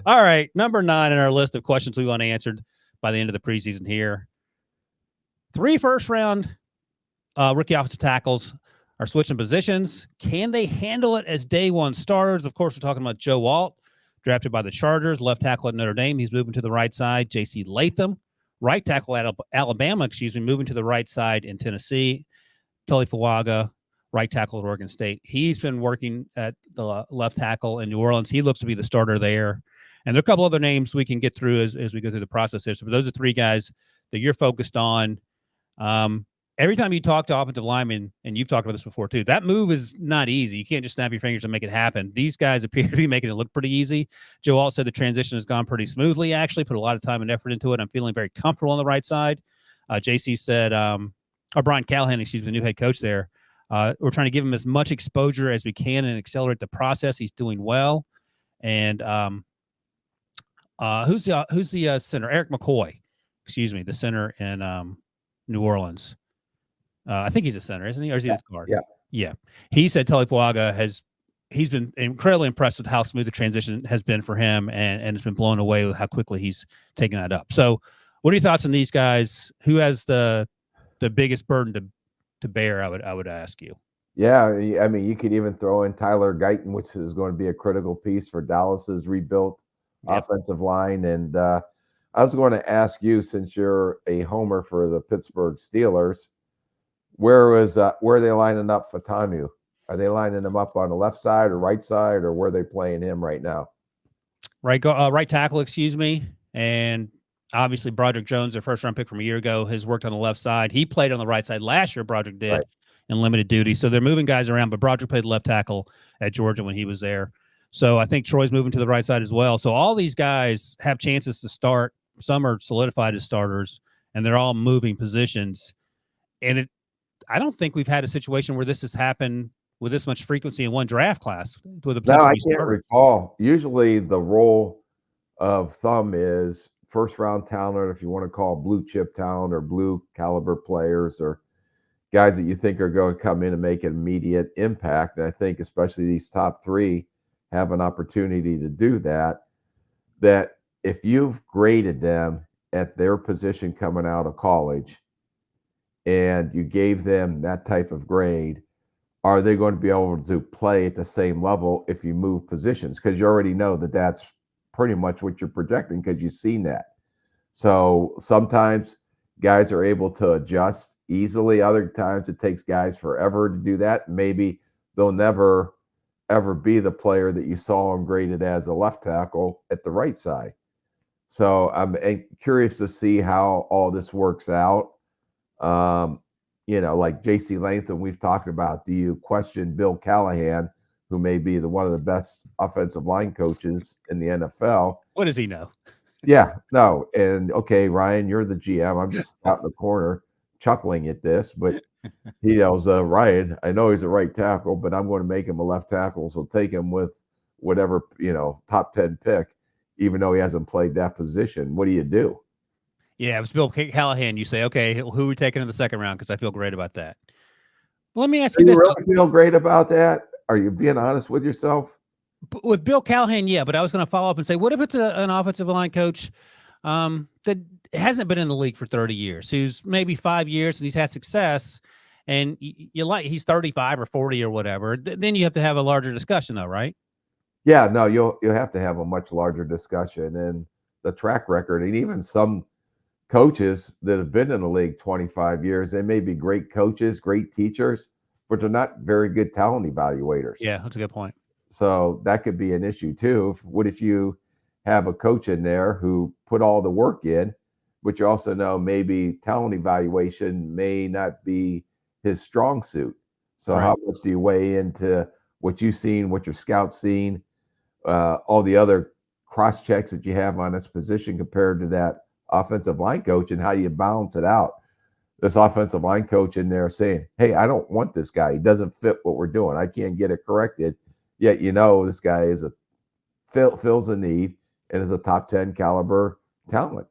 All right, number 9 in our list of questions we want answered by the end of the preseason here. 3 first-round rookie offensive tackles are switching positions. Can they handle it as day one starters? Of course, we're talking about Joe Alt, drafted by the Chargers, left tackle at Notre Dame. He's moving to the right side. J.C. Latham, right tackle at Alabama, moving to the right side in Tennessee. Tully Fuaga, right tackle at Oregon State. He's been working at the left tackle in New Orleans. He looks to be the starter there. And there are a couple other names we can get through as we go through the process here. So those are 3 guys that you're focused on. Every time you talk to offensive linemen, and you've talked about this before too, that move is not easy. You can't just snap your fingers and make it happen. These guys appear to be making it look pretty easy. Joe Alt said the transition has gone pretty smoothly, actually, put a lot of time and effort into it. I'm feeling very comfortable on the right side. JC said, or Brian Callahan, the new head coach there, we're trying to give him as much exposure as we can and accelerate the process. He's doing well. And who's the center? Eric McCoy, the center in New Orleans. I think he's a center, isn't he? Or is he the guard? Yeah. He said Tully Fuaga he's been incredibly impressed with how smooth the transition has been for him, and has been blown away with how quickly he's taken that up. So what are your thoughts on these guys? Who has the biggest burden to bear, I would ask you? Yeah, I mean, you could even throw in Tyler Guyton, which is going to be a critical piece for Dallas's rebuilt offensive line. And I was going to ask you, since you're a homer for the Pittsburgh Steelers, where are they lining up Fatanu? Are they lining him up on the left side or right side, or where are they playing him right now? Right tackle, and obviously Broderick Jones, their first round pick from a year ago, has worked on the left side. He played on the right side last year. Broderick did in limited duty, so they're moving guys around. But Broderick played left tackle at Georgia when he was there, so I think Troy's moving to the right side as well. So all these guys have chances to start. Some are solidified as starters, and they're all moving positions. And I don't think we've had a situation where this has happened with this much frequency in one draft class. With a I can't recall. Usually the role of thumb is first round talent, if you want to call blue chip talent or blue caliber players, or guys that you think are going to come in and make an immediate impact. And I think especially these top 3 have an opportunity to do that. That if you've graded them at their position coming out of college, and you gave them that type of grade, are they going to be able to play at the same level if you move positions? Because you already know that that's pretty much what you're projecting, because you've seen that. So sometimes guys are able to adjust easily. Other times it takes guys forever to do that. Maybe they'll never, ever be the player that you saw them graded as a left tackle at the right side. So I'm curious to see how all this works out. Like J.C. Latham, we've talked about. Do you question Bill Callahan, who may be one of the best offensive line coaches in the NFL? What does he know? Yeah, no. And okay, Ryan, you're the GM. I'm just out in the corner chuckling at this, but he yells, Ryan, I know he's a right tackle, but I'm going to make him a left tackle. So take him with whatever, top 10 pick, even though he hasn't played that position. What do you do? Yeah, it was Bill Callahan. You say, okay, who are we taking in the second round? Because I feel great about that. Well, let me ask you this. Do you really feel great about that? Are you being honest with yourself? With Bill Callahan, yeah, but I was going to follow up and say, what if it's an offensive line coach that hasn't been in the league for 30 years, who's maybe 5 years and he's had success, and he's 35 or 40 or whatever? Then you have to have a larger discussion, though, right? Yeah, no, you'll have to have a much larger discussion, and the track record, and even some coaches that have been in the league 25 years, they may be great coaches, great teachers, but they're not very good talent evaluators. Yeah, that's a good point. So that could be an issue too. What if you have a coach in there who put all the work in, but you also know maybe talent evaluation may not be his strong suit? So how much do you weigh into what you've seen, what your scouts seen, all the other cross checks that you have on this position compared to that offensive line coach, and how do you balance it out? This offensive line coach in there saying, hey, I don't want this guy. He doesn't fit what we're doing. I can't get it corrected. Yet, this guy is fills a need and is a top 10 caliber talent.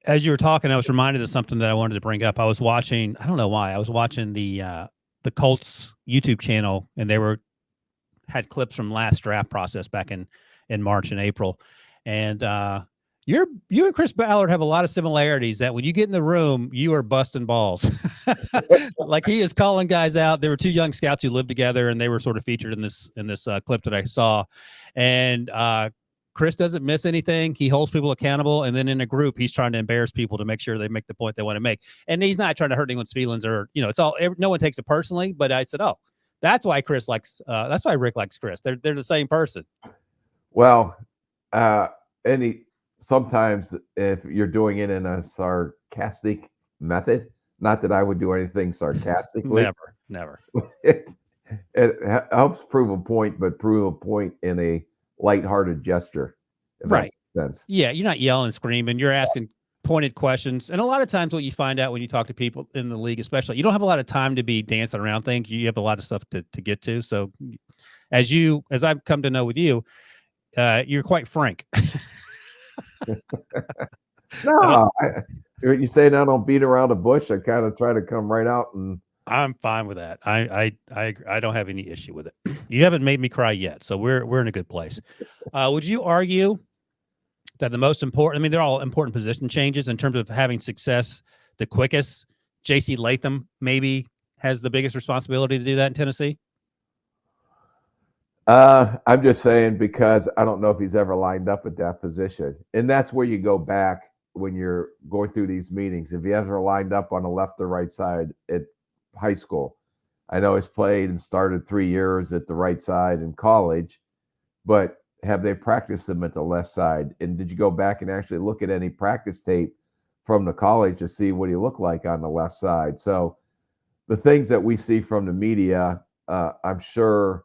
As you were talking, I was reminded of something that I wanted to bring up. I was watching, I don't know why, I was watching the Colts YouTube channel, and they had clips from last draft process back in March and April. And you and Chris Ballard have a lot of similarities that when you get in the room, you are busting balls. Like he is calling guys out. There were two young scouts who lived together, and they were sort of featured in this clip that I saw. And Chris doesn't miss anything. He holds people accountable, and then in a group, he's trying to embarrass people to make sure they make the point they want to make. And he's not trying to hurt anyone's feelings, or it's all. No one takes it personally. But I said, oh, that's why Chris likes. That's why Rick likes Chris. They're the same person. Well, sometimes if you're doing it in a sarcastic method, not that I would do anything sarcastically. Never. It helps prove a point, but prove a point in a lighthearted gesture. Right. Sense. Yeah, you're not yelling and screaming. You're asking pointed questions. And a lot of times what you find out when you talk to people in the league, especially, you don't have a lot of time to be dancing around things. You have a lot of stuff to get to. So as I've come to know with you, you're quite frank. No, you saying I don't beat around the bush. I kind of try to come right out, and I'm fine with that. I don't have any issue with it. You haven't made me cry yet, so we're in a good place. Would you argue that the most important? I mean, they're all important position changes in terms of having success the quickest. J.C. Latham maybe has the biggest responsibility to do that in Tennessee. I'm just saying because I don't know if he's ever lined up at that position, and that's where you go back when you're going through these meetings. If he ever lined up on the left or right side at high school, I know he's played and started 3 years at the right side in college, but have they practiced him at the left side? And did you go back and actually look at any practice tape from the college to see what he looked like on the left side? So the things that we see from the media, I'm sure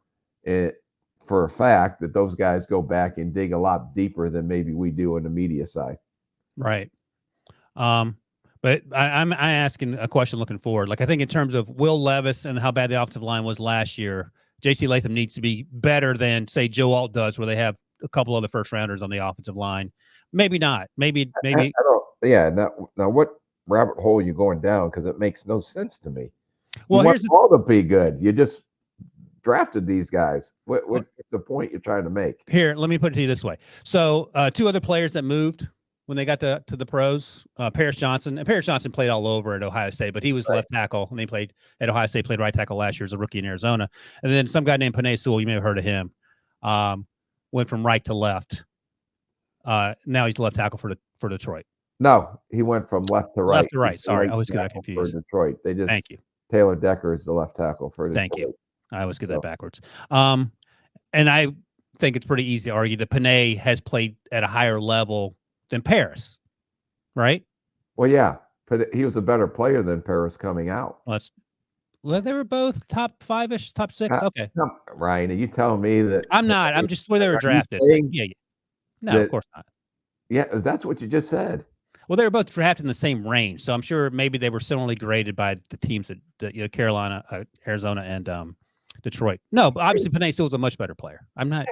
for a fact that those guys go back and dig a lot deeper than maybe we do on the media side. Right. But I'm asking a question looking forward. Like, I think in terms of Will Levis and how bad the offensive line was last year, J.C. Latham needs to be better than, say, Joe Alt does, where they have a couple other first rounders on the offensive line. Maybe not. Maybe. I don't. Yeah. Now, what rabbit hole are you going down? Because it makes no sense to me. Well, you here's want all to be good. You just drafted these guys. What's the point you're trying to make? Here, let me put it to you this way. So, two other players that moved when they got to the pros, Paris Johnson. And Paris Johnson played all over at Ohio State, but he was left tackle, and they played at Ohio State, played right tackle last year as a rookie in Arizona. And then some guy named Penei Sewell, you may have heard of him, went from right to left. Now he's left tackle for Detroit. No, he went from left to right. Left to right. Sorry, I always get that confused. For Detroit, Thank you. Taylor Decker is the left tackle for Detroit. Thank you. I always get that backwards. And I think it's pretty easy to argue that Penei has played at a higher level than Paris, right? Well, yeah, but he was a better player than Paris coming out. Well, they were both top 5-ish, top 6. Okay. Ryan, are you telling me that? I'm not. I'm just where they were drafted. Yeah. No, of course not. Yeah, that's what you just said. Well, they were both drafted in the same range, so I'm sure maybe they were similarly graded by the teams that Carolina, Arizona, and Detroit. No, but obviously Penei Sewell's a much better player. I'm not.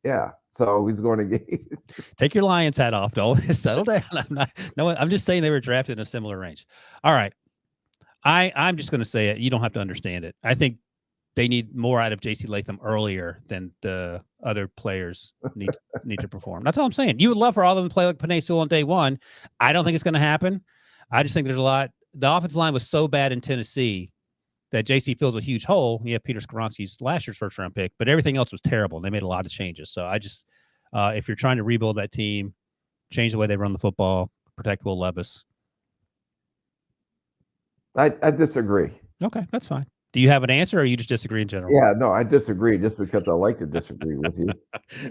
Yeah. So he's going to get. Take your Lions hat off, Dole. Settle down. I'm just saying they were drafted in a similar range. All right. I'm just going to say it. You don't have to understand it. I think they need more out of J.C. Latham earlier than the other players need to perform. That's all I'm saying. You would love for all of them to play like Penei Sewell on day one. I don't think it's going to happen. I just think there's a lot. The offensive line was so bad in Tennessee that JC fills a huge hole. Yeah, Peter Skoronski's last year's first round pick, but everything else was terrible. And they made a lot of changes. So I just, if you're trying to rebuild that team, change the way they run the football, protect Will Levis. I disagree. Okay, that's fine. Do you have an answer, or you just disagree in general? Yeah, no, I disagree just because I like to disagree with you.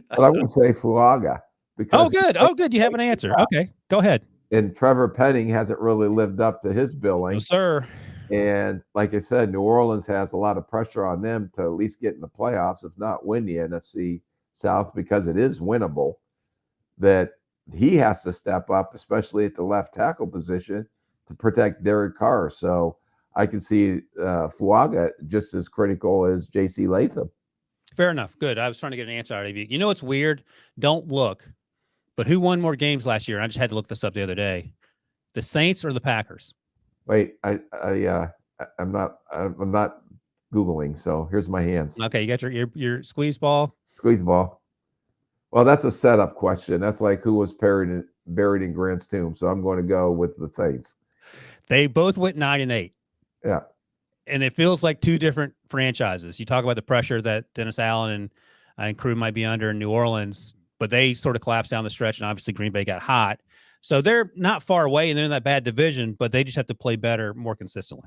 But I would say Fuaga. Because good. You have an answer. Okay, go ahead. And Trevor Penning hasn't really lived up to his billing. No, sir. And like I said, New Orleans has a lot of pressure on them to at least get in the playoffs, if not win the NFC South, because it is winnable. That he has to step up, especially at the left tackle position, to protect Derek Carr. So I can see Fuaga just as critical as J.C. Latham. Fair enough. Good. I was trying to get an answer out of you. You know what's weird? Don't look. But who won more games last year? I just had to look this up the other day. The Saints or the Packers? Wait, I'm not Googling. So here's my hands. Okay, you got your squeeze ball. Squeeze ball. Well, that's a setup question. That's like who was buried in Grant's tomb. So I'm going to go with the Saints. They both went 9-8. Yeah. And it feels like two different franchises. You talk about the pressure that Dennis Allen and crew might be under in New Orleans, but they sort of collapsed down the stretch, and obviously Green Bay got hot. So they're not far away, and they're in that bad division, but they just have to play better, more consistently.